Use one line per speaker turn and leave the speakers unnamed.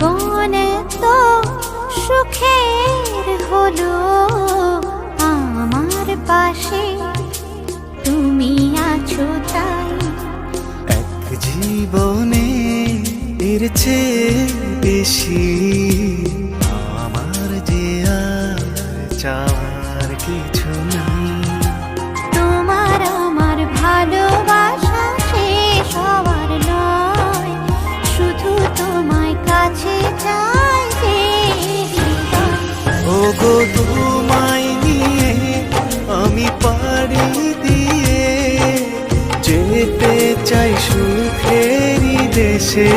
জীবন তো সুখের হলো আমার পাশে তুমি আছো তাই।
এক জীবনে এর চেয়ে বেশি আমার যে আর চাওয়ার কিছু নেই।
তোমার আমার ভালোবাসা শেষ হওয়ার নয়, শুধু তোমায় কাছে চাই যে হৃদয়।
ওগো তোমায় নিয়ে আমি পাড়ি দিয়ে যেতে চাই সুখেরই দেশে।